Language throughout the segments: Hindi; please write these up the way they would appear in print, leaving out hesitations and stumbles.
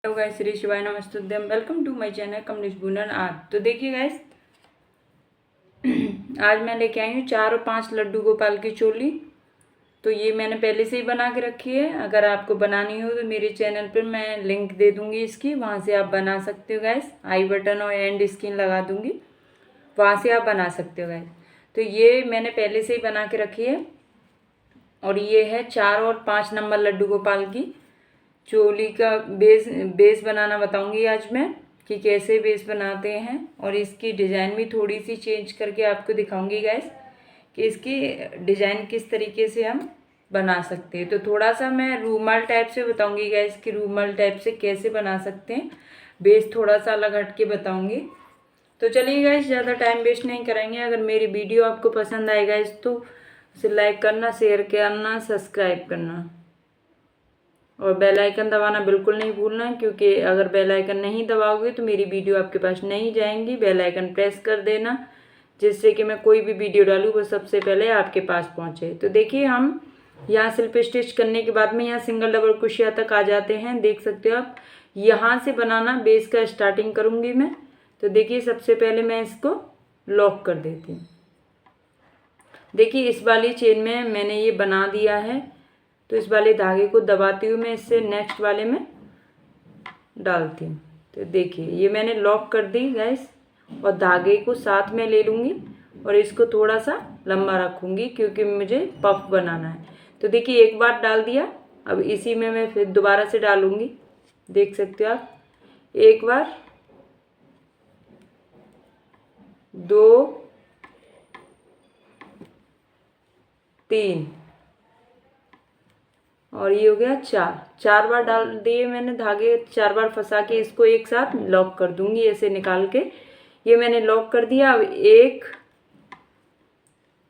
हेलो गाइस, श्री शिवाय नमस्तुभ्यम। Welcome to my channel Kamlesh Bunar art. तो देखिए गाइस, आज मैं लेके आई हूँ 4 और 5 लड्डू गोपाल की चोली। तो ये मैंने पहले से ही बना के रखी है। अगर आपको बनानी हो तो मेरे चैनल पर मैं लिंक दे दूँगी इसकी, वहाँ से आप बना सकते हो गाइस। आई बटन और एंड स्क्रीन लगा दूँगी, वहाँ से आप बना सकते हो गाइस। तो ये मैंने पहले से ही बना के रखी है और ये है 4 और 5 नंबर लड्डू गोपाल की चोली का बेस बनाना बताऊंगी आज मैं कि कैसे बेस बनाते हैं। और इसकी डिज़ाइन भी थोड़ी सी चेंज करके आपको दिखाऊंगी गाइस कि इसकी डिज़ाइन किस तरीके से हम बना सकते हैं। तो थोड़ा सा मैं रूमाल टाइप से बताऊंगी गाइस कि रूमाल टाइप से कैसे बना सकते हैं। बेस थोड़ा सा अलग हट के बताऊंगी। तो चलिए गाइस, ज़्यादा टाइम वेस्ट नहीं करेंगे। अगर मेरी वीडियो आपको पसंद आए गाइस तो उसे लाइक करना, शेयर करना, सब्सक्राइब करना और बेल आइकन दबाना बिल्कुल नहीं भूलना, क्योंकि अगर बेल आइकन नहीं दबाओगे तो मेरी वीडियो आपके पास नहीं जाएंगी। बेल आइकन प्रेस कर देना जिससे कि मैं कोई भी वीडियो डालूँ वो सबसे पहले आपके पास पहुँचे। तो देखिए, हम यहाँ स्लिप स्टिच करने के बाद में यहाँ सिंगल डबल क्रोशिया तक आ जाते हैं। देख सकते हो आप, यहाँ से बनाना बेस का स्टार्टिंग करूँगी मैं। तो देखिए, सबसे पहले मैं इसको लॉक कर देती हूँ। देखिए, इस वाली चेन में मैंने ये बना दिया है। तो इस वाले धागे को दबाती हूँ मैं, इससे नेक्स्ट वाले में डालती हूँ। तो देखिए, ये मैंने लॉक कर दी गैस और धागे को साथ में ले लूँगी और इसको थोड़ा सा लंबा रखूँगी क्योंकि मुझे पफ बनाना है। तो देखिए, एक बार डाल दिया, अब इसी में मैं फिर दोबारा से डालूँगी। देख सकते हो आप, एक बार, 2, 3 और ये हो गया 4 बार डाल दिए मैंने धागे। 4 बार फंसा के इसको एक साथ लॉक कर दूंगी, ऐसे निकाल के। ये मैंने लॉक कर दिया। अब 1,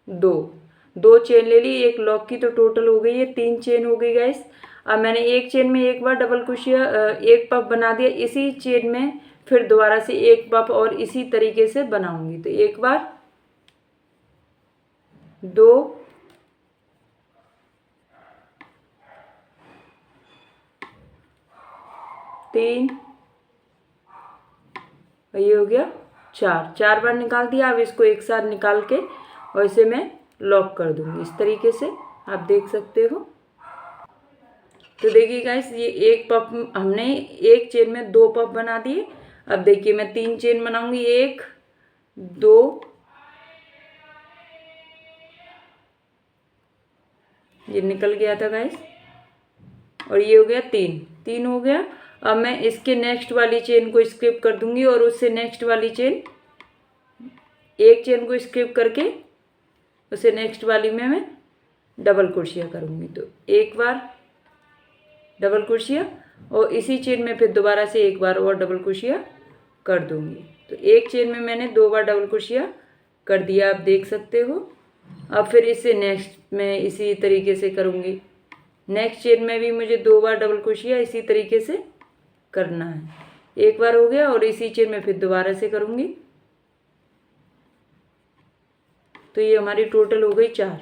2 चेन ले ली, एक लॉक की, तो टोटल हो गई है 3 चेन हो गई गाइस। अब मैंने एक चेन में एक बार डबल क्रोशिया, एक पफ बना दिया। इसी चेन में फिर दोबारा से एक पफ और इसी तरीके से बनाऊंगी। तो एक बार, 2, 3 और ये हो गया 4 बार निकाल दिया। अब इसको एक साथ निकाल के और इसे मैं लॉक कर दूंगी इस तरीके से, आप देख सकते हो। तो देखिए गाइस, ये एक पफ हमने एक चेन में 2 पफ बना दिए। अब देखिए, मैं 3 चेन बनाऊंगी, 1, 2, ये निकल गया था गाइस, और ये हो गया 3 हो गया। अब मैं इसके नेक्स्ट वाली चेन को स्किप कर दूंगी और उससे नेक्स्ट वाली चेन, एक चेन को स्किप करके उसे नेक्स्ट वाली में मैं डबल क्रोशिया करूंगी। तो एक बार डबल क्रोशिया और इसी चेन में फिर दोबारा से एक बार और डबल क्रोशिया कर दूंगी। तो एक चेन में मैंने 2 बार डबल क्रोशिया कर दिया, आप देख सकते हो। अब फिर इससे नेक्स्ट में इसी तरीके से करूंगी। नेक्स्ट चेन में भी मुझे 2 बार डबल क्रोशिया इसी तरीके से करना है। एक बार हो गया और इसी चेन में फिर दोबारा से करूंगी। तो ये हमारी टोटल हो गई 4।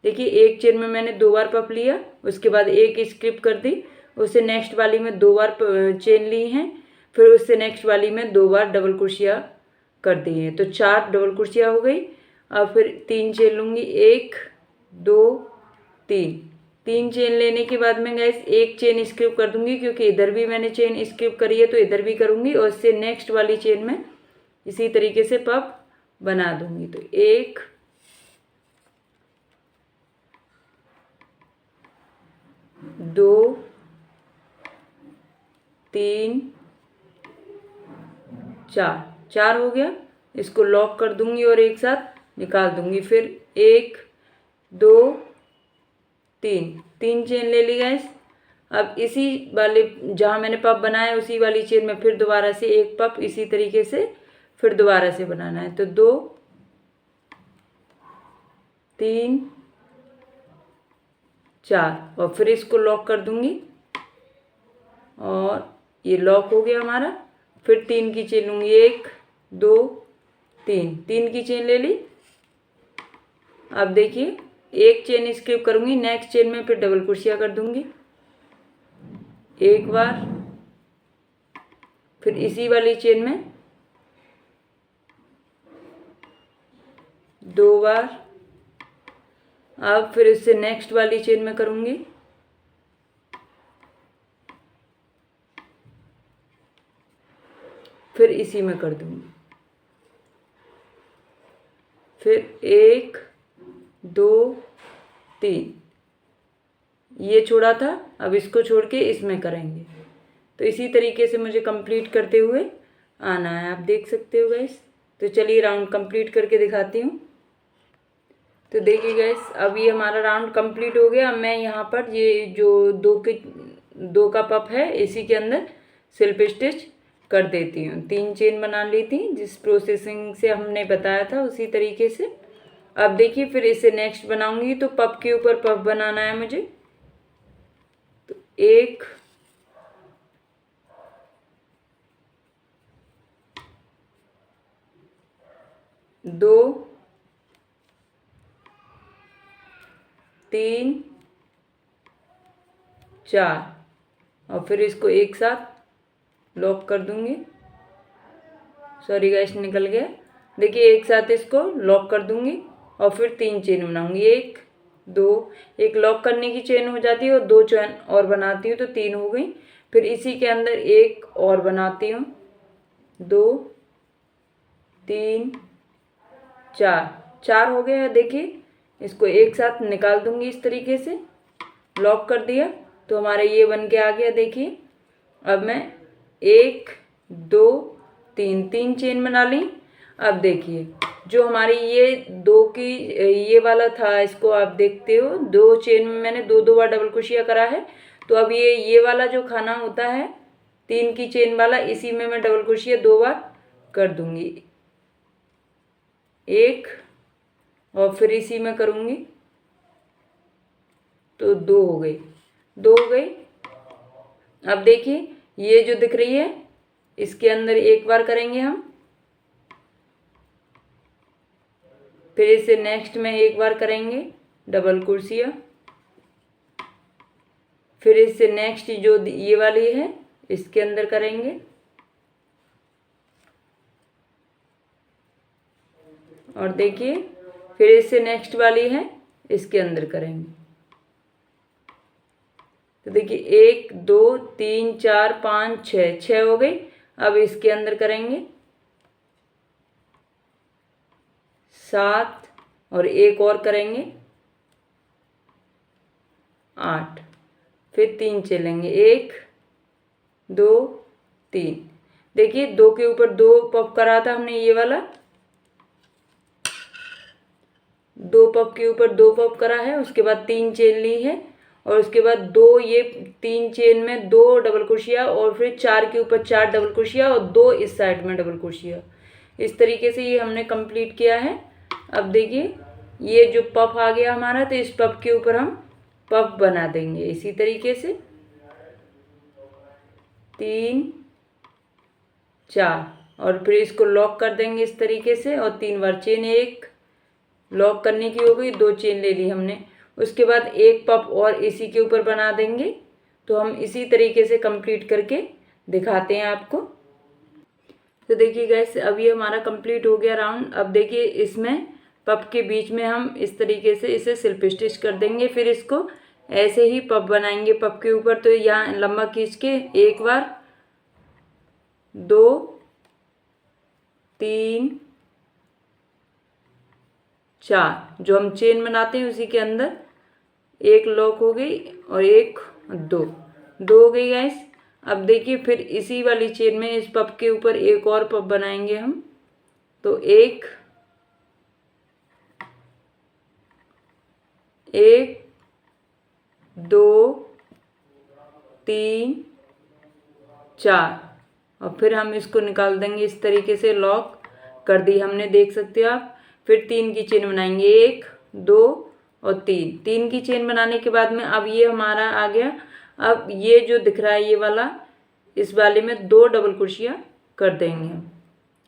देखिए, एक चेन में मैंने 2 बार पफ लिया, उसके बाद एक स्किप कर दी, उससे नेक्स्ट वाली में 2 बार चेन ली हैं, फिर उससे नेक्स्ट वाली में 2 बार डबल क्रोशिया कर दी है। तो 4 डबल क्रोशिया हो गई। अब फिर 3 चेन लूँगी, 1, 2, 3 चेन लेने के बाद में गाइस एक चेन स्किप कर दूंगी, क्योंकि इधर भी मैंने चेन स्किप करी है तो इधर भी करूँगी और इससे नेक्स्ट वाली चेन में इसी तरीके से पफ बना दूंगी। तो 1, 2, 3, 4 हो गया। इसको लॉक कर दूंगी और एक साथ निकाल दूंगी। फिर 1, 2, 3 चेन ले ली गैस। अब इसी वाले जहाँ मैंने पफ बनाया उसी वाली चेन में फिर दोबारा से एक पफ इसी तरीके से फिर दोबारा से बनाना है। तो 2, 3, 4 और फिर इसको लॉक कर दूंगी और ये लॉक हो गया हमारा। फिर 3 की चेन लूँगी, 1, 2, 3 की चेन ले ली। अब देखिए, एक चेन स्किप करूँगी, नेक्स्ट चेन में फिर डबल क्रोशिया कर दूंगी। एक बार, फिर इसी वाली चेन में 2 बार। अब फिर इससे नेक्स्ट वाली चेन में करूँगी, फिर इसी में कर दूँगी। फिर 1 2 3, ये छोड़ा था, अब इसको छोड़ के इसमें करेंगे। तो इसी तरीके से मुझे कंप्लीट करते हुए आना है, आप देख सकते हो गाइस। तो चलिए राउंड कंप्लीट करके दिखाती हूँ। तो देखिए गाइस, अब ये हमारा राउंड कंप्लीट हो गया। अब मैं यहाँ पर ये जो 2 का पफ है इसी के अंदर सिल्प स्टिच कर देती हूँ। 3 चेन बना ली थी, जिस प्रोसेसिंग से हमने बताया था उसी तरीके से। अब देखिए फिर इसे नेक्स्ट बनाऊंगी, तो पफ के ऊपर पफ बनाना है मुझे। तो 1 2 3 4, और फिर इसको एक साथ लॉक कर दूंगी। सॉरी गाइस, निकल गया। देखिए एक साथ इसको लॉक कर दूंगी और फिर 3 चेन बनाऊंगी। 1 2, एक लॉक करने की चेन हो जाती है और 2 चेन और बनाती हूँ, तो 3 हो गई। फिर इसी के अंदर एक और बनाती हूँ, 2 3 4 हो गया। देखिए इसको एक साथ निकाल दूंगी इस तरीके से, लॉक कर दिया तो हमारा ये बन के आ गया। देखिए अब मैं 1 2 3 चेन बना ली। अब देखिए जो हमारी ये 2 की ये वाला था, इसको आप देखते हो 2 चेन में मैंने 2 बार डबल क्रोशिया करा है। तो अब ये वाला जो खाना होता है 3 की चेन वाला, इसी में मैं डबल क्रोशिया 2 बार कर दूंगी, 1 और फिर इसी में करूँगी, तो 2 हो गई, 2 हो गई। अब देखिए ये जो दिख रही है इसके अंदर एक बार करेंगे हम, फिर इसे नेक्स्ट में एक बार करेंगे डबल क्रोशिया, फिर इससे नेक्स्ट जो ये वाली है इसके अंदर करेंगे, और देखिए फिर इससे नेक्स्ट वाली है इसके अंदर करेंगे। तो देखिए 1 2 3 4 5 6 हो गई। अब इसके अंदर करेंगे 7 और एक और करेंगे 8, फिर 3 चलेंगे, 1 2 3। देखिए 2 के ऊपर 2 पफ करा था हमने, ये वाला 2 पफ के ऊपर 2 पफ करा है, उसके बाद 3 चेन ली है, और उसके बाद 2 ये 3 चेन में 2 डबल क्रोशिया, और फिर 4 के ऊपर 4 डबल क्रोशिया और 2 इस साइड में डबल क्रोशिया। इस तरीके से ये हमने कंप्लीट किया है। अब देखिए ये जो पफ आ गया हमारा, तो इस पफ के ऊपर हम पफ बना देंगे इसी तरीके से 3 4, और फिर इसको लॉक कर देंगे इस तरीके से, और 3 बार चेन, 1 लॉक करने की हो गई, 2 चेन ले ली हमने। उसके बाद एक पफ और इसी के ऊपर बना देंगे। तो हम इसी तरीके से कंप्लीट करके दिखाते हैं आपको। तो देखिए गाइस, अब ये हमारा कंप्लीट हो गया राउंड। अब देखिए इसमें पफ के बीच में हम इस तरीके से इसे सिल्प स्टिच कर देंगे, फिर इसको ऐसे ही पफ बनाएंगे पफ के ऊपर। तो यहाँ लंबा खींच के एक बार, 2 3 4, जो हम चेन बनाते हैं उसी के अंदर एक लॉक हो गई, और एक 2 हो गई गाइस। अब देखिए फिर इसी वाली चेन में इस पफ के ऊपर एक और पफ बनाएंगे हम। तो 1 2 3 4, और फिर हम इसको निकाल देंगे इस तरीके से, लॉक कर दी हमने, देख सकते हो आप। फिर 3 की चेन बनाएंगे, 1 2 और 3 की चेन बनाने के बाद में अब ये हमारा आ गया। अब ये जो दिख रहा है ये वाला, इस वाले में 2 डबल क्रोशिया कर देंगे हम,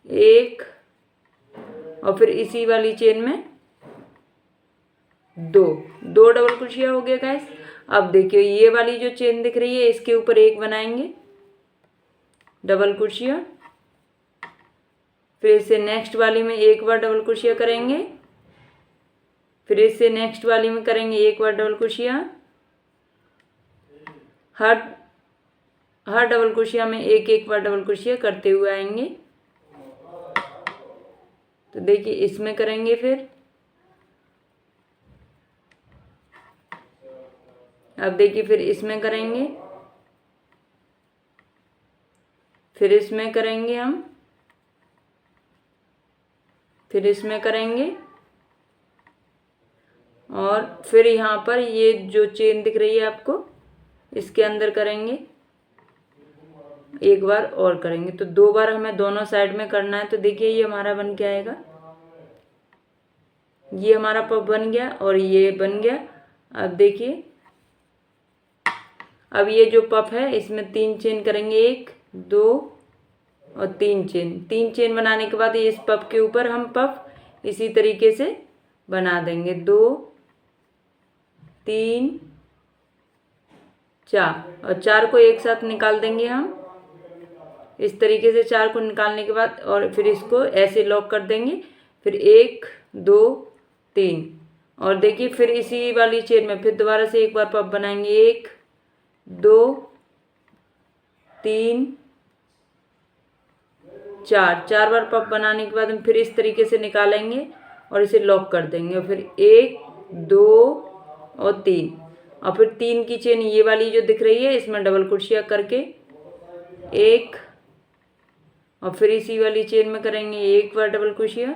1 और फिर इसी वाली चेन में 2 डबल क्रोशिया हो गया गाइस। अब देखिए ये वाली जो चेन दिख रही है इसके ऊपर एक बनाएंगे, डबल क्रोशिया, फिर इससे नेक्स्ट वाली में एक बार डबल क्रोशिया करेंगे, फिर इससे नेक्स्ट वाली में करेंगे एक बार डबल क्रोशिया। हर डबल क्रोशिया में एक एक बार डबल क्रोशिया करते हुए आएंगे। तो देखिए इसमें करेंगे, फिर अब देखिए फिर इसमें करेंगे, फिर इसमें करेंगे हम, फिर इसमें करेंगे, और फिर यहाँ पर ये जो चेन दिख रही है आपको, इसके अंदर करेंगे, एक बार और करेंगे। तो 2 बार हमें दोनों साइड में करना है। तो देखिए ये हमारा बन के आएगा, ये हमारा पफ बन गया और ये बन गया। अब देखिए अब ये जो पफ है इसमें 3 चेन करेंगे, 1 2 और 3 चेन। 3 चेन बनाने के बाद इस पफ के ऊपर हम पफ इसी तरीके से बना देंगे, 2 3 4, और 4 को एक साथ निकाल देंगे हम इस तरीके से। 4 को निकालने के बाद और फिर इसको ऐसे लॉक कर देंगे, फिर 1 2 3, और देखिए फिर इसी वाली चेन में फिर दोबारा से एक बार पफ बनाएंगे, 1 2 3 4। 4 बार पफ बनाने के बाद हम फिर इस तरीके से निकालेंगे और इसे लॉक कर देंगे, और फिर 1 2 और 3, और फिर 3 की चेन ये वाली जो दिख रही है इसमें डबल क्रोशिया करके 1, और फिर इसी वाली चेन में करेंगे एक बार डबल क्रोशिया,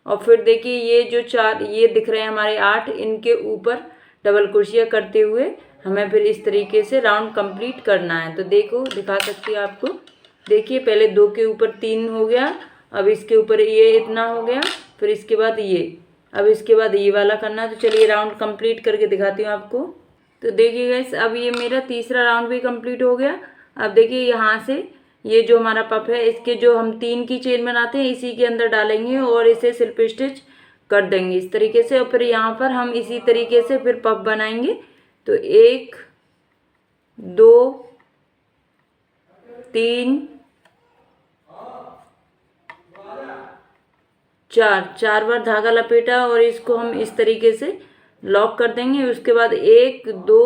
और फिर देखिए ये जो 4 ये दिख रहे हैं हमारे 8, इनके ऊपर डबल क्रोशिया करते हुए हमें फिर इस तरीके से राउंड कंप्लीट करना है। तो देखो दिखा सकती हूँ आपको, देखिए पहले 2 के ऊपर 3 हो गया, अब इसके ऊपर ये इतना हो गया, फिर इसके बाद ये, अब इसके बाद ये वाला करना है। तो चलिए राउंड कंप्लीट करके दिखाती हूँ आपको। तो देखिए गाइस अब ये मेरा तीसरा राउंड भी कंप्लीट हो गया। अब देखिए यहाँ से ये जो हमारा पफ है इसके जो हम 3 की चेन बनाते हैं इसी के अंदर डालेंगे और इसे स्लिप स्टिच कर देंगे इस तरीके से, और फिर यहाँ पर हम इसी तरीके से फिर पफ बनाएंगे। तो 1 2 3 4 बार धागा लपेटा और इसको हम इस तरीके से लॉक कर देंगे। उसके बाद 1 2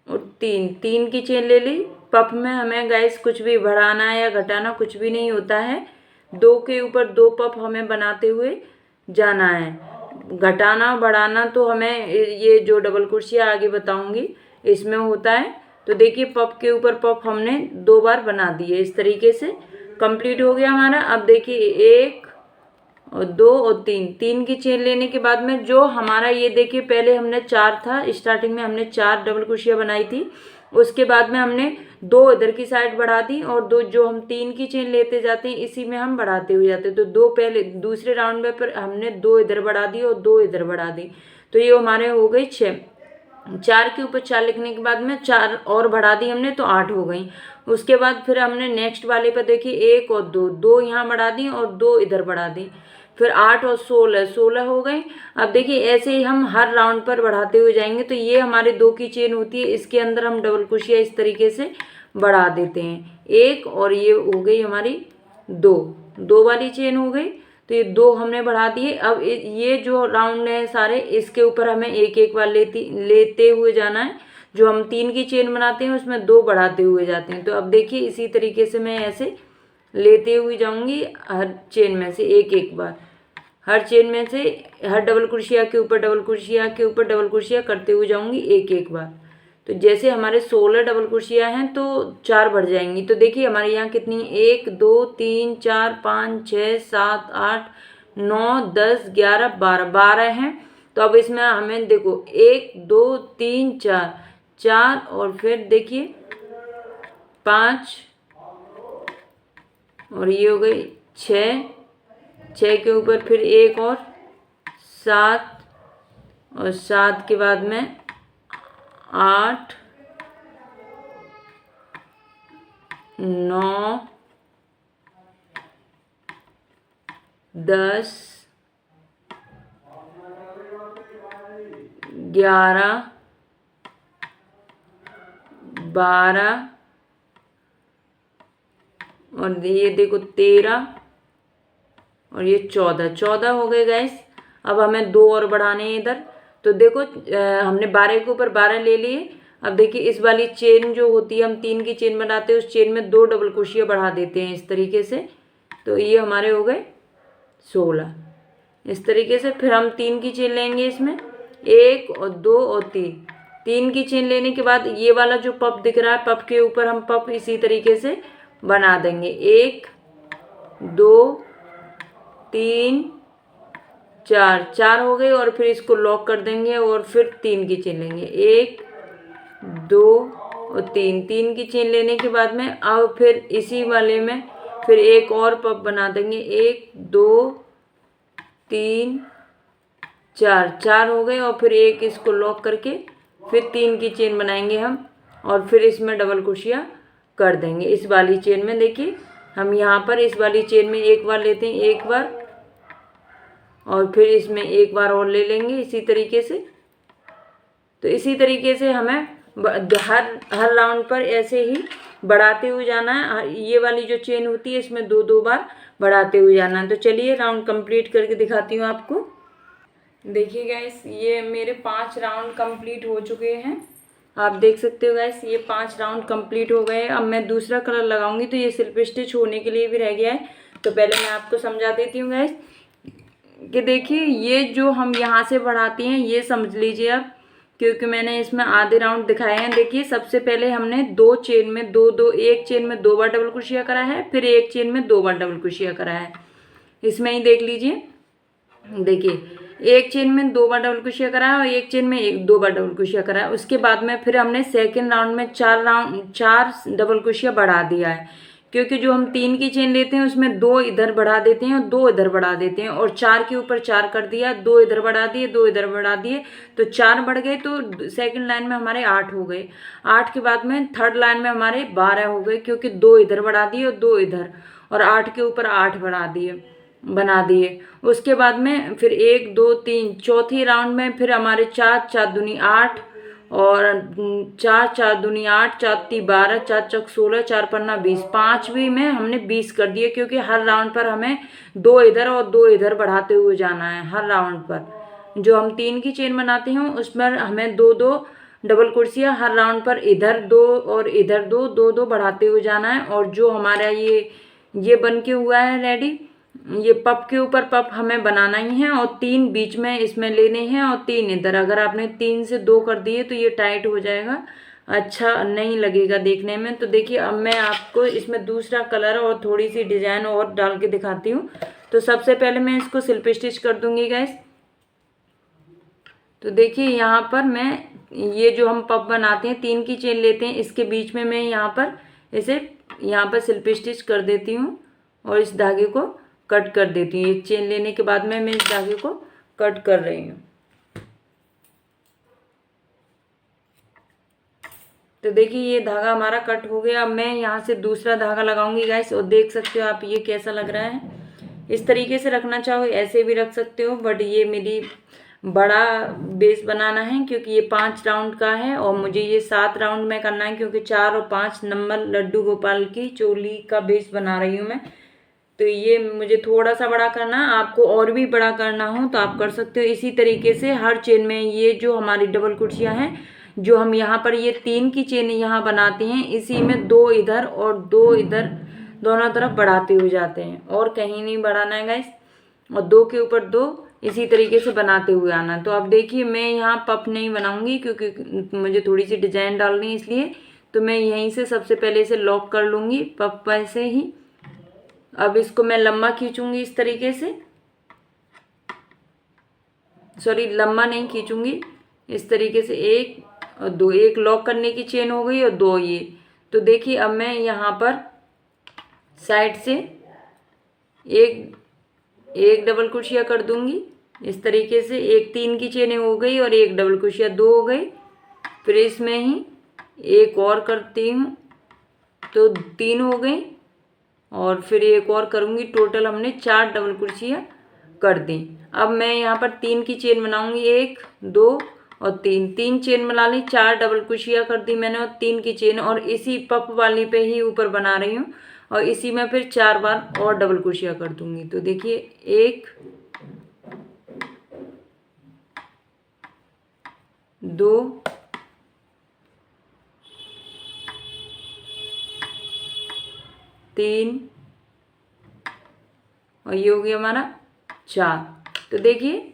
और 3 की चेन ले ली। पफ में हमें गाइस कुछ भी बढ़ाना या घटाना कुछ भी नहीं होता है, 2 के ऊपर 2 पफ हमें बनाते हुए जाना है। घटाना बढ़ाना तो हमें ये जो डबल क्रोशिया आगे बताऊंगी इसमें होता है। तो देखिए पफ के ऊपर पफ हमने 2 बार बना दिए, इस तरीके से कंप्लीट हो गया हमारा। अब देखिए 1 और 2 और 3 की चेन लेने के बाद में जो हमारा ये देखिए पहले हमने 4 था, स्टार्टिंग में हमने 4 डबल क्रोशिया बनाई थी, उसके बाद में हमने 2 इधर की साइड बढ़ा दी और 2 जो हम 3 की चेन लेते जाते हैं इसी में हम बढ़ाते हुए जाते हैं। तो 2 पहले दूसरे राउंड में पर हमने 2 इधर बढ़ा दी और 2 इधर बढ़ा दी, तो ये हमारे हो गई 6। 4 के ऊपर 4 लिखने के बाद में 4 और बढ़ा दी हमने तो 8 हो गई। उसके बाद फिर हमने नेक्स्ट वाले पर देखिए 1 और 2 यहाँ बढ़ा दी और 2 इधर बढ़ा दी, फिर 8 और 16 हो गई। अब देखिए ऐसे ही हम हर राउंड पर बढ़ाते हुए जाएंगे। तो ये हमारे 2 की चेन होती है, इसके अंदर हम डबल क्रोशिया इस तरीके से बढ़ा देते हैं 1, और ये हो गई हमारी 2 वाली चेन हो गई। तो ये 2 हमने बढ़ा दिए। अब ये जो राउंड है सारे इसके ऊपर हमें एक एक बार लेते हुए जाना है। जो हम 3 की चेन बनाते हैं उसमें 2 बढ़ाते हुए जाते हैं। तो अब देखिए इसी तरीके से मैं ऐसे लेते हुए जाऊंगी हर चेन में से एक एक बार, हर चेन में से हर डबल क्रोशिया के ऊपर डबल क्रोशिया के ऊपर डबल क्रोशिया करते हुए जाऊंगी एक एक बार। तो जैसे हमारे 16 डबल क्रोशिया हैं तो 4 बढ़ जाएंगी। तो देखिए हमारे यहाँ कितनी 1 2 3 4 5 6 7 8 9 10 11 12 हैं। तो अब इसमें हमें देखो 1 2 3 4 और फिर देखिए 5 और ये हो गई 6 के ऊपर फिर 1 और 7 और 7 के बाद में 8 9 10 11 12 और ये देखो 13 और ये 14 हो गए गाइस। अब हमें 2 और बढ़ाने हैं इधर। तो देखो हमने 12 के ऊपर 12 ले लिए। अब देखिए इस वाली चेन जो होती है, हम 3 की चेन बनाते हैं, उस चेन में 2 डबल क्रोशिया बढ़ा देते हैं इस तरीके से। तो ये हमारे हो गए 16 इस तरीके से। फिर हम 3 की चेन लेंगे इसमें, 1 और 2 और 3 की चेन लेने के बाद ये वाला जो पप दिख रहा है, पप के ऊपर हम पप इसी तरीके से बना देंगे। 1 2 3 4 हो गए और फिर इसको लॉक कर देंगे और फिर 3 की चेन लेंगे, 1 2 और 3 की चेन लेने के बाद में अब फिर इसी वाले में फिर एक और पप बना देंगे, 1 2 3 4 हो गए और फिर एक इसको लॉक करके फिर 3 की चेन बनाएंगे हम और फिर इसमें डबल क्रोशिया कर देंगे इस वाली चेन में। देखिए हम यहाँ पर इस वाली चेन में एक बार लेते हैं, एक बार, और फिर इसमें एक बार और ले लेंगे इसी तरीके से। तो इसी तरीके से हमें हर राउंड पर ऐसे ही बढ़ाते हुए जाना है। ये वाली जो चेन होती है इसमें 2 बार बढ़ाते हुए जाना है। तो चलिए राउंड कंप्लीट करके दिखाती हूँ आपको। देखिए गाइस, ये मेरे 5 राउंड कंप्लीट हो चुके हैं। आप देख सकते हो गाइस, ये 5 राउंड कंप्लीट हो गए। अब मैं दूसरा कलर लगाऊंगी तो ये सिल्प स्टिच होने के लिए भी रह गया है। तो पहले मैं आपको समझा देती हूँ गाइस कि देखिए ये जो हम यहाँ से बढ़ाते हैं ये समझ लीजिए आप, क्योंकि मैंने इसमें आधे राउंड दिखाए हैं। देखिए सबसे पहले हमने 2 चेन में एक चेन में 2 बार डबल क्रोशिया करा है, फिर एक चेन में 2 बार डबल क्रोशिया करा है। इसमें ही देख लीजिए, देखिए एक चेन में 2 बार डबल क्रोशिया करा है और एक चेन में 2 बार डबल क्रोशिया करा है। उसके बाद में फिर हमने सेकेंड राउंड में 4 डबल क्रोशिया बढ़ा दिया है, क्योंकि जो हम 3 की चेन लेते हैं उसमें 2 इधर बढ़ा देते हैं और 2 इधर बढ़ा देते हैं, और 4 के ऊपर 4 कर दिया, 2 इधर बढ़ा दिए, 2 इधर बढ़ा दिए, तो 4 बढ़ गए। तो सेकंड लाइन में हमारे 8 हो गए। 8 के बाद में थर्ड लाइन में हमारे 12 हो गए, क्योंकि 2 इधर बढ़ा दिए और 2 इधर, और 8 के ऊपर 8 बना दिए। उसके बाद में फिर 1 2 3 चौथी राउंड में फिर हमारे 4 दूनी 8 और 4 दूनी 8, 4 ती 12, 4 चौक 16, 4 पन्ना 20। पांचवी में हमने 20 कर दिए, क्योंकि हर राउंड पर हमें 2 इधर और 2 इधर बढ़ाते हुए जाना है। हर राउंड पर जो हम 3 की चेन बनाते हैं उसमें हमें 2 डबल क्रोशिया हर राउंड पर इधर 2 और इधर 2 बढ़ाते हुए जाना है। और जो हमारा ये बन के हुआ है रेडी, ये पप के ऊपर पप हमें बनाना ही है और 3 बीच में इसमें लेने हैं और 3 इधर। अगर आपने 3 से 2 कर दिए तो ये टाइट हो जाएगा, अच्छा नहीं लगेगा देखने में। तो देखिए अब मैं आपको इसमें दूसरा कलर और थोड़ी सी डिजाइन और डाल के दिखाती हूँ। तो सबसे पहले मैं इसको सिल्प स्टिच कर दूंगी गाइस। तो देखिए यहाँ पर मैं ये जो हम पप बनाते हैं 3 की चेन लेते हैं, इसके बीच में मैं यहाँ पर इसे यहाँ पर सिल्प स्टिच कर देती हूँ और इस धागे को कट कर देती हूँ। एक चेन लेने के बाद में मैं इस धागे को कट कर रही हूँ। तो देखिए ये धागा हमारा कट हो गया। अब मैं यहाँ से दूसरा धागा लगाऊंगी गाइस, और देख सकते हो आप ये कैसा लग रहा है। इस तरीके से रखना चाहो ऐसे भी रख सकते हो, बट ये मेरी बड़ा बेस बनाना है क्योंकि ये 5 राउंड का है और मुझे ये 7 राउंड में करना है, क्योंकि 4 और 5 नंबर लड्डू गोपाल की चोली का बेस बना रही हूँ मैं। तो ये मुझे थोड़ा सा बड़ा करना है। आपको और भी बड़ा करना हो तो आप कर सकते हो। इसी तरीके से हर चेन में ये जो हमारी डबल कुर्सियाँ हैं, जो हम यहाँ पर ये 3 की चेन यहाँ बनाते हैं, इसी में 2 इधर और 2 इधर दोनों तरफ बढ़ाते हुए जाते हैं, और कहीं नहीं बढ़ाना है गाइस। और 2 के ऊपर 2 इसी तरीके से बनाते हुए आना। तो अब देखिए मैं यहाँ पप नहीं बनाऊंगी क्योंकि मुझे थोड़ी सी डिजाइन डालनी है, इसलिए तो मैं यहीं से सबसे पहले इसे लॉक कर लूँगी पप ऐसे ही। अब इसको मैं लंबा खींचूंगी इस तरीके से, सॉरी लंबा नहीं खींचूंगी, इस तरीके से 1 और 2, एक लॉक करने की चेन हो गई और 2 ये। तो देखिए अब मैं यहाँ पर साइड से एक डबल क्रोशिया कर दूंगी इस तरीके से। एक 3 की चेनें हो गई और एक डबल क्रोशिया 2 हो गई। फिर इसमें ही एक और करती हूँ तो 3 हो गई, और फिर एक और करूँगी। टोटल हमने 4 डबल क्रोशिया कर दी। अब मैं यहाँ पर 3 की चेन बनाऊँगी, 1 2 और 3 चेन बना ली, 4 डबल क्रोशिया कर दी मैंने और 3 की चेन, और इसी पप वाली पे ही ऊपर बना रही हूँ। और इसी में फिर 4 बार और डबल क्रोशिया कर दूंगी। तो देखिए 1 2 3 और ये हो गया हमारा 4। तो देखिए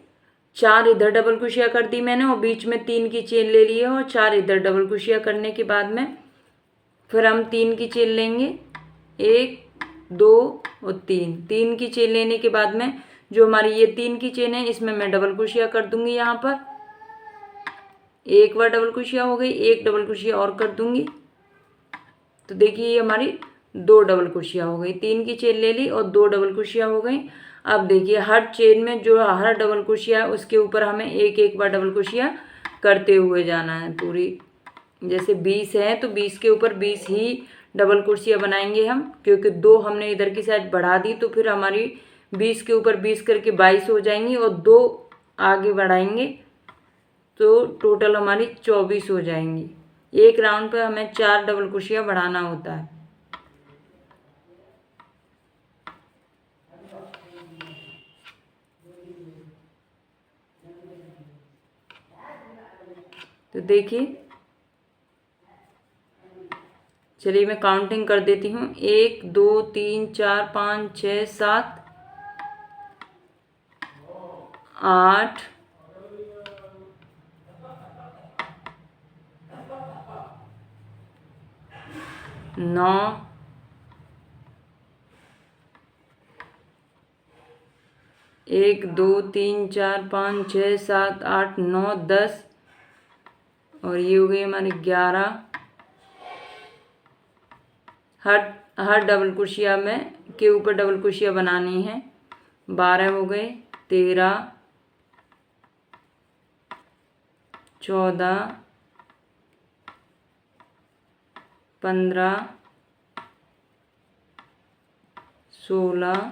4 इधर डबल क्रोशिया कर दी मैंने और बीच में 3 की चेन ले ली है और 4 इधर डबल क्रोशिया करने के बाद में फिर हम 3 की चेन लेंगे, 1 2 और 3 की चेन लेने के बाद में जो हमारी ये 3 की चेन है इसमें मैं डबल क्रोशिया कर दूंगी। यहाँ पर एक बार डबल क्रोशिया हो गई, एक डबल क्रोशिया और कर दूंगी। तो देखिए ये हमारी 2 डबल क्रोशिया हो गई, 3 की चेन ले ली और 2 डबल क्रोशिया हो गई। अब देखिए हर चेन में जो हर डबल क्रोशिया है उसके ऊपर हमें एक एक बार डबल क्रोशिया करते हुए जाना है पूरी। जैसे 20 है तो 20 के ऊपर 20 ही डबल क्रोशिया बनाएंगे हम, क्योंकि 2 हमने इधर की साइड बढ़ा दी तो फिर हमारी 20 के ऊपर 20 करके 22 हो जाएंगी और 2 आगे बढ़ाएंगे तो टोटल हमारी 24 हो जाएंगी। एक राउंड पे हमें 4 डबल क्रोशिया बढ़ाना होता है। तो देखिए चलिए मैं काउंटिंग कर देती हूँ, 1 2 3 4 5 6 7 8 9 1 2 3 4 5 6 7 8 9 10 और ये हो गई हमारे 11। हर डबल क्रोशिया में के ऊपर डबल क्रोशिया बनानी है। 12 हो गए, 13 14 15 16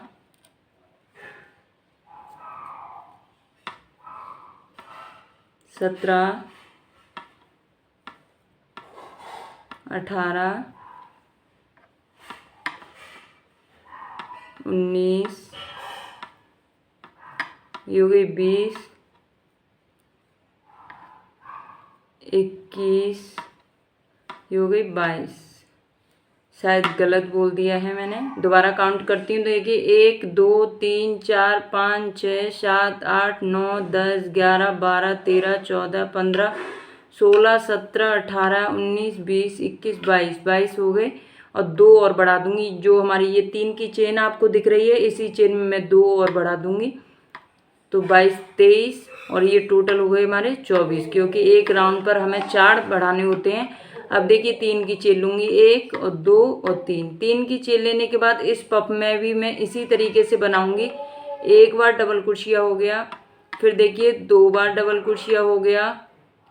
17 18 19 ये हो गई 20 21 ये हो गई 22। शायद गलत बोल दिया है मैंने, दोबारा काउंट करती हूँ। तो देखिए 1 2 3 4 5 6 7 8 9 10 11 12 13 14 15 16 17 18 19 20 21 22 हो गए और 2 और बढ़ा दूंगी। जो हमारी ये 3 की चेन आपको दिख रही है इसी चेन में मैं 2 और बढ़ा दूंगी तो 22 23 और ये टोटल हो गए हमारे 24, क्योंकि एक राउंड पर हमें 4 बढ़ाने होते हैं। अब देखिए 3 की चेन लूँगी, 1 और 2 और 3 की चेन लेने के बाद इस पफ में भी मैं इसी तरीके से बनाऊंगी। एक बार डबल क्रोशिया हो गया, फिर देखिए 2 बार डबल क्रोशिया हो गया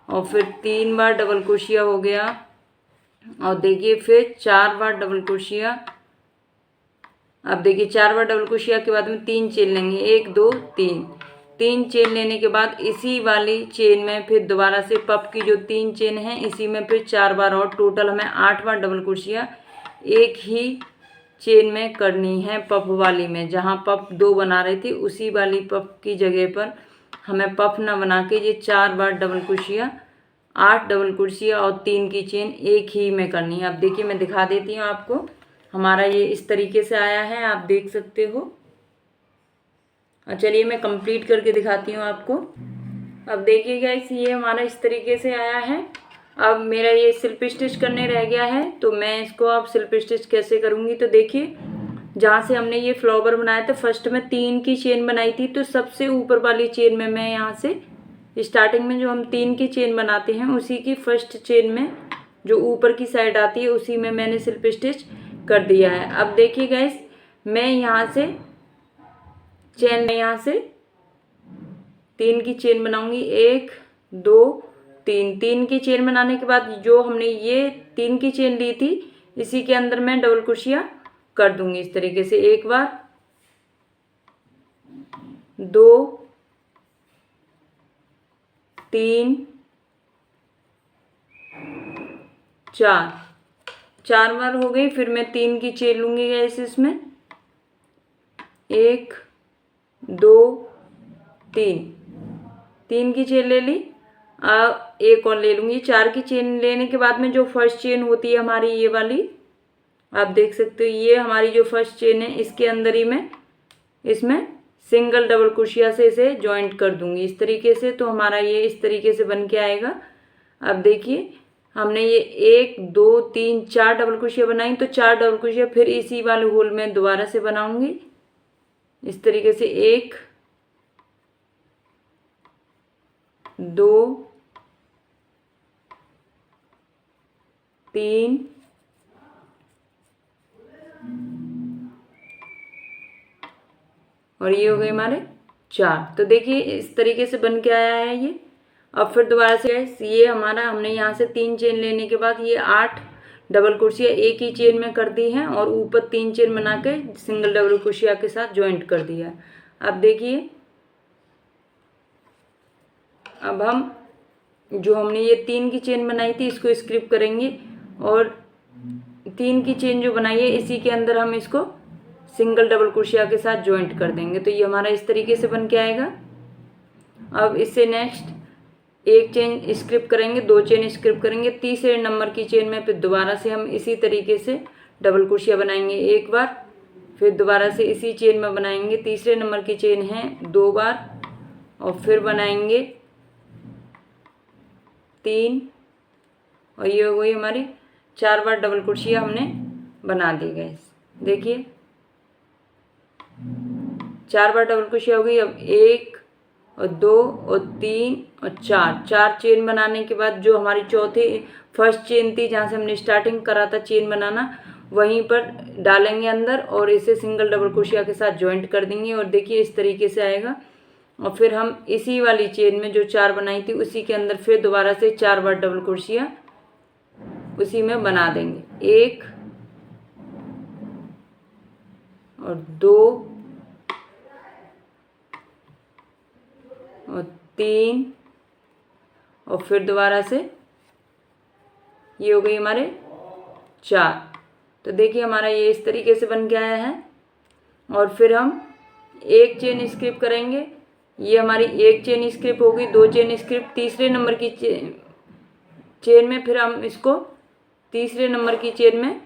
और फिर 3 बार डबल क्रोशिया हो गया और देखिए फिर 4 बार डबल क्रोशिया। अब देखिए 4 बार डबल क्रोशिया के बाद में 3 चेन लेंगे, 1 2 3 चेन लेने के बाद इसी वाली चेन में फिर दोबारा से पफ की जो 3 चेन है इसी में फिर 4 बार और टोटल हमें 8 बार डबल क्रोशिया एक ही चेन में करनी है। पफ वाली में जहाँ पफ 2 बना रहे थे उसी वाली पफ की जगह पर हमें पफ ना बना के ये 4 बार डबल क्रोशिया 8 डबल क्रोशिया और 3 की चेन एक ही में करनी है। अब देखिए मैं दिखा देती हूँ आपको, हमारा ये इस तरीके से आया है, आप देख सकते हो। चलिए मैं कंप्लीट करके दिखाती हूँ आपको। अब देखिए गाइस ये हमारा इस तरीके से आया है। अब मेरा ये सिल्प स्टिच करने रह गया है तो मैं इसको अब सिल्प स्टिच कैसे करूँगी। तो देखिए जहाँ से हमने ये फ्लावर बनाया था फर्स्ट में 3 की चेन बनाई थी तो सबसे ऊपर वाली चेन में मैं यहाँ से स्टार्टिंग में जो हम 3 की चेन बनाते हैं उसी की फर्स्ट चेन में जो ऊपर की साइड आती है उसी में मैंने सिल्प स्टिच कर दिया है। अब देखिए गाइस मैं यहाँ से यहाँ से 3 की चेन बनाऊंगी, 1 2 3 की चेन बनाने के बाद जो हमने ये 3 की चेन ली थी इसी के अंदर मैं डबल क्रोशिया कर दूंगी इस तरीके से। एक बार, 2 3 4 4 बार हो गई। फिर मैं 3 की चेन लूँगी गैस इसमें, 1 2 3, 3 की चेन ले ली। अब एक और ले लूँगी। 4 की चेन लेने के बाद में जो फर्स्ट चेन होती है हमारी ये वाली, आप देख सकते हो ये हमारी जो फर्स्ट चेन है, इसके अंदर ही मैं इसमें सिंगल डबल क्रोशिया से इसे जॉइंट कर दूंगी इस तरीके से। तो हमारा ये इस तरीके से बन के आएगा। अब देखिए हमने ये 1 2 3 4 डबल क्रोशिया बनाई, तो 4 डबल क्रोशिया फिर इसी वाले होल में दोबारा से बनाऊंगी इस तरीके से। 1 2 3 और ये हो गए हमारे 4। तो देखिए इस तरीके से बन के आया है ये। अब फिर दोबारा से ये हमारा हमने यहाँ से 3 चेन लेने के बाद ये 8 डबल क्रोशिया एक ही चेन में कर दी है और ऊपर 3 चेन बना के सिंगल डबल क्रोशिया के साथ जॉइंट कर दिया। अब देखिए अब हम जो हमने ये 3 की चेन बनाई थी इसको स्किप करेंगे और 3 की चेन जो बनाई है इसी के अंदर हम इसको सिंगल डबल क्रोशिया के साथ जॉइंट कर देंगे। तो ये हमारा इस तरीके से बन के आएगा। अब इससे नेक्स्ट एक चेन स्किप करेंगे, 2 चेन स्किप करेंगे, तीसरे नंबर की चेन में फिर दोबारा से हम इसी तरीके से डबल क्रोशिया बनाएंगे एक बार, फिर दोबारा से इसी चेन में बनाएंगे। तीसरे नंबर की चेन है 2 बार और फिर बनाएंगे 3 और ये हो गई हमारी 4 बार डबल क्रोशिया हमने बना दी गई। देखिए 4 बार डबल क्रोशिया हो गई। अब 1 और 2 और 3 और 4 चेन बनाने के बाद जो हमारी चौथी फर्स्ट चेन थी जहाँ से हमने स्टार्टिंग करा था चेन बनाना, वहीं पर डालेंगे अंदर और इसे सिंगल डबल क्रोशिया के साथ जॉइंट कर देंगे और देखिए इस तरीके से आएगा। और फिर हम इसी वाली चेन में जो 4 बनाई थी उसी के अंदर फिर दोबारा से 4 बार डबल क्रोशिया उसी में बना देंगे। 1 और 2 और 3 और फिर दोबारा से ये हो गई हमारे 4। तो देखिए हमारा ये इस तरीके से बन के आया है। और फिर हम एक चेन स्किप करेंगे, ये हमारी एक चेन स्किप होगी, 2 चेन स्किप, तीसरे नंबर की चेन में फिर हम इसको तीसरे नंबर की चेन में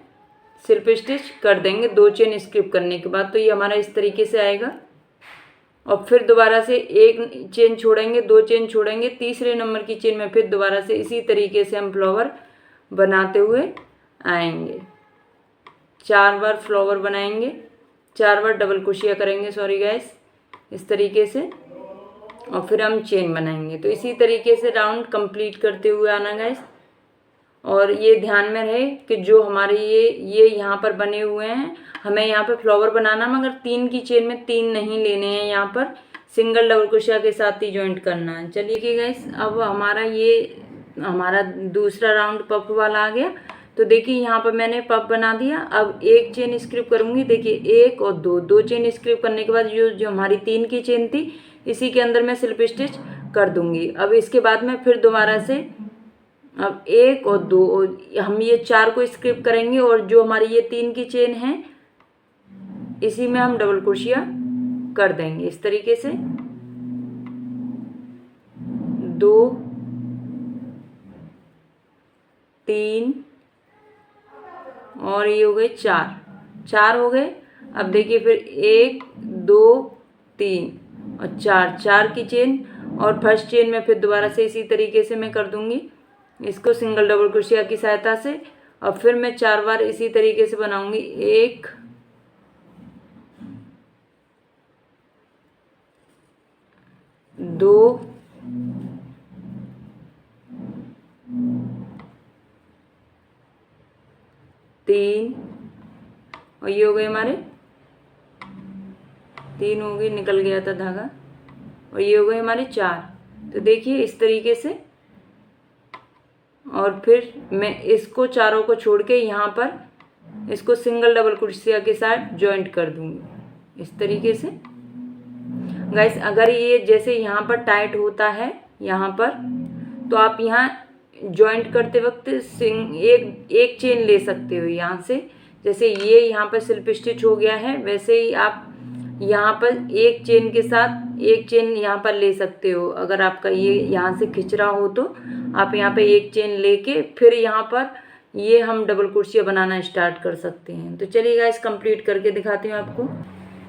सिर्फ स्टिच कर देंगे 2 चेन स्किप करने के बाद। तो ये हमारा इस तरीके से आएगा। और फिर दोबारा से एक चेन छोड़ेंगे, 2 चेन छोड़ेंगे, तीसरे नंबर की चेन में फिर दोबारा से इसी तरीके से हम फ्लावर बनाते हुए आएंगे। 4 बार फ्लावर बनाएंगे, 4 बार डबल क्रोशिया करेंगे, सॉरी गाइस, इस तरीके से। और फिर हम चेन बनाएंगे। तो इसी तरीके से राउंड कंप्लीट करते हुए आना गाइस। और ये ध्यान में रहे कि जो हमारे ये यहाँ पर बने हुए हैं, हमें यहाँ पर फ्लावर बनाना मगर 3 की चेन में 3 नहीं लेने हैं, यहाँ पर सिंगल डबल क्रोशिया के साथ ही जॉइंट करना है। चलिए गाइस, अब हमारा दूसरा राउंड पफ वाला आ गया। तो देखिए यहाँ पर मैंने पफ बना दिया। अब एक चेन स्किप करूँगी, देखिए 1 और 2 चेन स्किप करने के बाद जो हमारी 3 की चेन थी इसी के अंदर मैं स्लिप स्टिच कर दूँगी। अब इसके बाद में फिर दोबारा से अब 1 और 2 हम ये 4 को स्किप करेंगे और जो हमारी ये 3 की चेन है इसी में हम डबल क्रोशिया कर देंगे इस तरीके से। 2 3 और ये हो गए 4 हो गए। अब देखिए फिर 1 2 3 और 4 की चेन और फर्स्ट चेन में फिर दोबारा से इसी तरीके से मैं कर दूंगी इसको सिंगल डबल क्रोशिया की सहायता से। और फिर मैं 4 बार इसी तरीके से बनाऊंगी। 1 2 3 और ये हो गए हमारे 3 हो गए, निकल गया था धागा। और ये हो गए हमारे 4। तो देखिए इस तरीके से। और फिर मैं इसको चारों को छोड़ के यहाँ पर इसको सिंगल डबल क्रोशिया के साथ जॉइंट कर दूंगी इस तरीके से। गाइस अगर ये जैसे यहाँ पर टाइट होता है यहाँ पर, तो आप यहाँ जॉइंट करते वक्त एक चेन ले सकते हो यहाँ से। जैसे ये यहाँ पर स्लिप स्टिच हो गया है, वैसे ही आप यहाँ पर एक चेन के साथ एक चेन यहाँ पर ले सकते हो। अगर आपका ये यहाँ से खिंच रहा हो तो आप यहाँ पे एक चेन लेके फिर यहाँ पर ये हम डबल कुर्सियाँ बनाना स्टार्ट कर सकते हैं। तो चलिए गाइस कंप्लीट करके दिखाती हूँ आपको।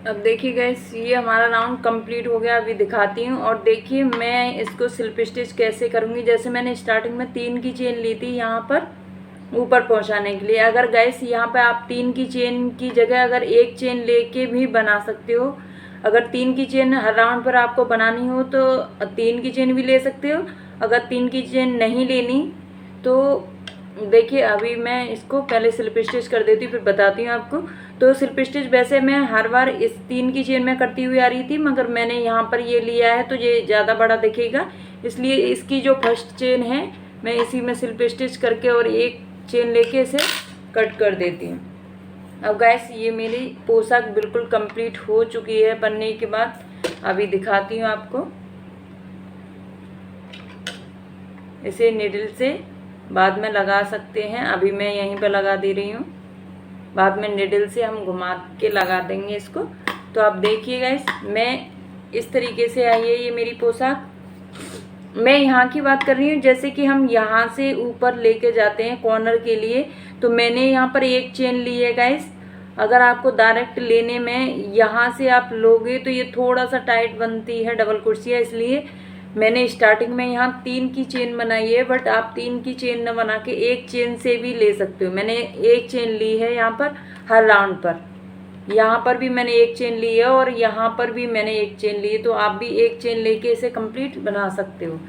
अब देखिए गाइस ये हमारा राउंड कंप्लीट हो गया, अभी दिखाती हूँ। और देखिए मैं इसको स्लिप स्टिच कैसे करूँगी। जैसे मैंने स्टार्टिंग में 3 की चेन ली थी यहाँ पर ऊपर पहुँचाने के लिए। अगर गाइस यहाँ पे आप 3 की चेन की जगह अगर एक चेन लेके भी बना सकते हो। अगर 3 की चेन हर राउंड पर आपको बनानी हो तो 3 की चेन भी ले सकते हो। अगर 3 की चेन नहीं लेनी तो देखिए अभी मैं इसको पहले स्लिप स्टिच कर देती हूँ फिर बताती हूँ आपको। तो स्लिप स्टिच वैसे मैं हर बार इस 3 की चेन में करती हुई आ रही थी, मगर मैंने यहाँ पर ये लिया है तो ये ज़्यादा बड़ा दिखेगा, इसलिए इसकी जो फर्स्ट चेन है मैं इसी में स्लिप स्टिच करके और एक चेन लेके इसे कट कर देती हूँ। अब गाइस ये मेरी पोशाक बिल्कुल कंप्लीट हो चुकी है बनने के बाद। अभी दिखाती हूँ आपको। इसे निडल से बाद में लगा सकते हैं, अभी मैं यहीं पर लगा दे रही हूँ। बाद में निडल से हम घुमा के लगा देंगे इसको। तो आप देखिए गाइस मैं इस तरीके से आई है ये मेरी पोशाक। मैं यहाँ की बात कर रही हूँ, जैसे कि हम यहाँ से ऊपर लेके जाते हैं कॉर्नर के लिए, तो मैंने यहाँ पर एक चेन ली है गाइस। अगर आपको डायरेक्ट लेने में यहाँ से आप लोगे तो ये थोड़ा सा टाइट बनती है डबल कुर्सियाँ, इसलिए मैंने स्टार्टिंग में यहाँ 3 की चेन बनाई है। बट आप 3 की चेन न बना के एक चेन से भी ले सकते हो। मैंने एक चेन ली है यहाँ पर हर राउंड पर, यहाँ पर भी मैंने एक चेन ली है और यहाँ पर भी मैंने एक चेन ली है। तो आप भी एक चेन लेके इसे कंप्लीट बना सकते हो।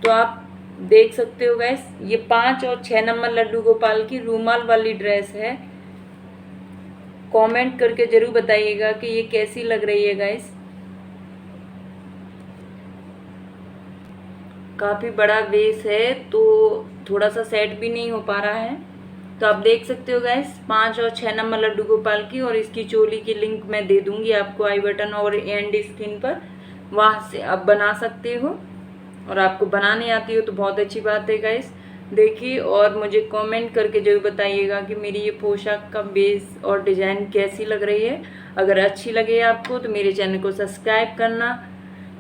तो आप देख सकते हो गैस ये 5 और 6 नंबर लड्डू गोपाल की रूमाल वाली ड्रेस है। कमेंट करके ज़रूर बताइएगा कि ये कैसी लग रही है गैस। काफ़ी बड़ा बेस है तो थोड़ा सा सेट भी नहीं हो पा रहा है। तो आप देख सकते हो गैस 5 और 6 नंबर लड्डू गोपाल की, और इसकी चोली की लिंक मैं दे दूंगी आपको आई बटन और एंड स्क्रीन पर, वहाँ से आप बना सकते हो। और आपको बनाने आती हो तो बहुत अच्छी बात है गैस। देखिए और मुझे कमेंट करके जरूर बताइएगा कि मेरी ये पोशाक का बेस और डिज़ाइन कैसी लग रही है। अगर अच्छी लगे आपको तो मेरे चैनल को सब्सक्राइब करना,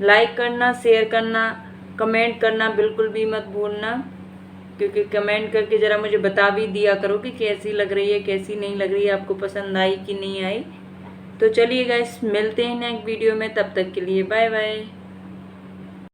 लाइक करना, शेयर करना, कमेंट करना बिल्कुल भी मत भूलना, क्योंकि कमेंट करके ज़रा मुझे बता भी दिया करो कि कैसी लग रही है कैसी नहीं लग रही है, आपको पसंद आई कि नहीं आई। तो चलिए गाइस मिलते हैं नेक्स्ट वीडियो में, तब तक के लिए बाय बाय।